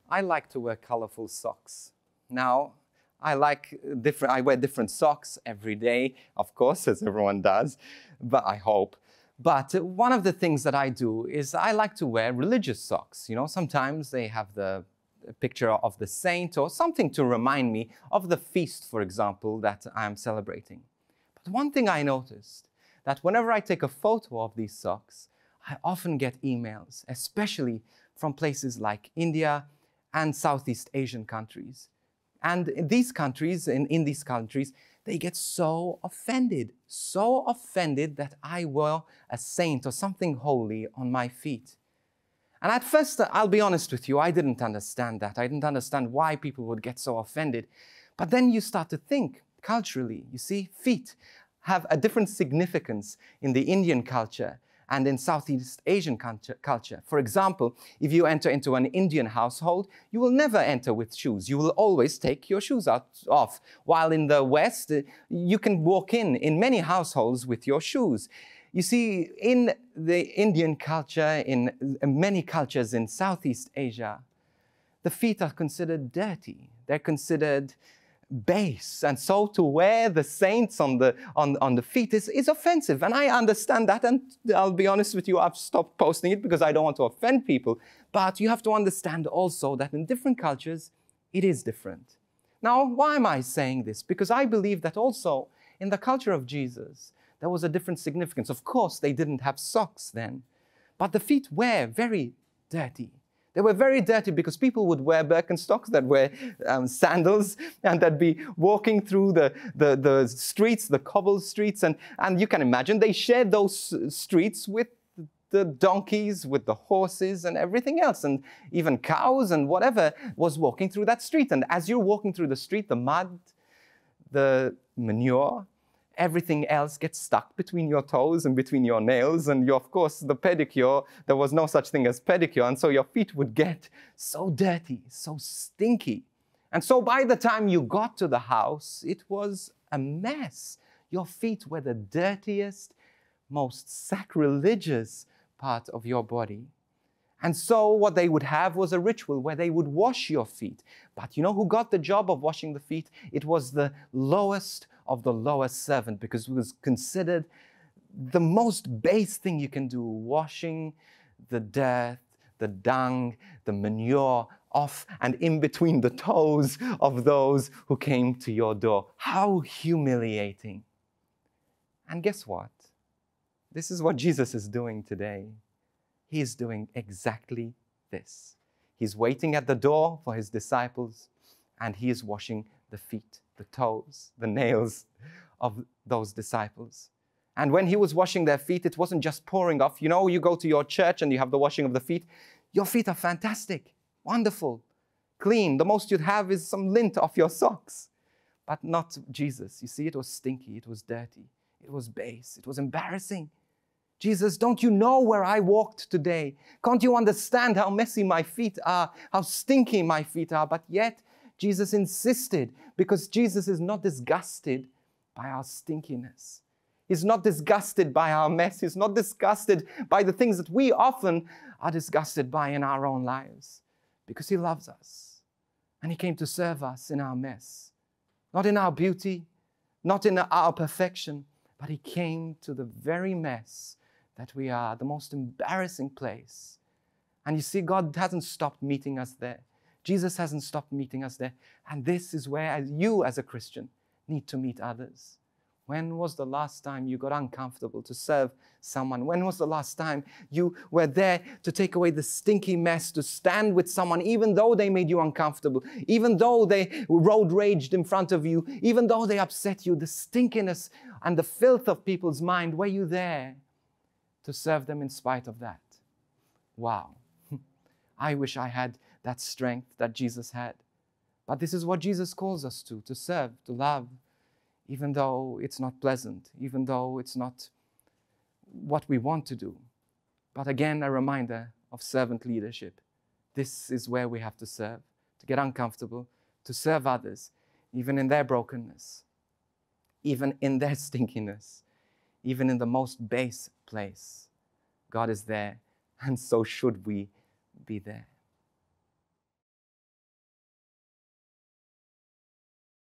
I like to wear colorful socks. Now, I wear different socks every day, of course, as everyone does, but I hope. But one of the things that I do is I like to wear religious socks. You know, sometimes they have the picture of the saint or something to remind me of the feast, for example, that I'm celebrating. But one thing I noticed, that whenever I take a photo of these socks, I often get emails, especially from places like India and Southeast Asian countries. And in these countries, they get so offended that I wear a saint or something holy on my feet. And at first, I'll be honest with you, I didn't understand that. I didn't understand why people would get so offended. But then you start to think culturally. You see, feet have a different significance in the Indian culture and in Southeast Asian culture. For example, if you enter into an Indian household, you will never enter with shoes. You will always take your shoes off. While in the West, you can walk in many households with your shoes. You see, in the Indian culture, in many cultures in Southeast Asia, the feet are considered dirty. They're considered base. And so to wear the saints on the feet is offensive. And I understand that. And I'll be honest with you, I've stopped posting it because I don't want to offend people. But you have to understand also that in different cultures, it is different. Now, why am I saying this? Because I believe that also in the culture of Jesus, there was a different significance. Of course, they didn't have socks then, but the feet were very dirty. They were very dirty because people would wear Birkenstocks, that wear sandals, and they'd be walking through the streets, the cobbled streets, and you can imagine they shared those streets with the donkeys, with the horses and everything else, and even cows and whatever was walking through that street. And as you're walking through the street, the mud, the manure, everything else gets stuck between your toes and between your nails. And of course, the pedicure, there was no such thing as pedicure. And so your feet would get so dirty, so stinky. And so by the time you got to the house, it was a mess. Your feet were the dirtiest, most sacrilegious part of your body. And so what they would have was a ritual where they would wash your feet. But you know who got the job of washing the feet? It was the lowest of the lowest servant, because it was considered the most base thing you can do, washing the dirt, the dung, the manure off and in between the toes of those who came to your door. How humiliating. And guess what? This is what Jesus is doing today. He is doing exactly this. He's waiting at the door for his disciples, and he is washing the feet, the toes, the nails of those disciples. And when he was washing their feet, it wasn't just pouring off. You know, you go to your church and you have the washing of the feet. Your feet are fantastic, wonderful, clean. The most you'd have is some lint off your socks. But not Jesus. You see, it was stinky, it was dirty, it was base, it was embarrassing. Jesus, don't you know where I walked today? Can't you understand how messy my feet are, how stinky my feet are? But yet, Jesus insisted, because Jesus is not disgusted by our stinkiness. He's not disgusted by our mess. He's not disgusted by the things that we often are disgusted by in our own lives, because he loves us. And he came to serve us in our mess. Not in our beauty, not in our perfection, but he came to the very mess that we are, the most embarrassing place. And you see, God hasn't stopped meeting us there. Jesus hasn't stopped meeting us there. And this is where you as a Christian need to meet others. When was the last time you got uncomfortable to serve someone? When was the last time you were there to take away the stinky mess, to stand with someone even though they made you uncomfortable, even though they road raged in front of you, even though they upset you, the stinkiness and the filth of people's mind, were you there to serve them in spite of that? Wow. I wish I had that strength that Jesus had. But this is what Jesus calls us to serve, to love, even though it's not pleasant, even though it's not what we want to do. But again, a reminder of servant leadership. This is where we have to serve, to get uncomfortable, to serve others, even in their brokenness, even in their stinkiness, even in the most base place. God is there, and so should we be there.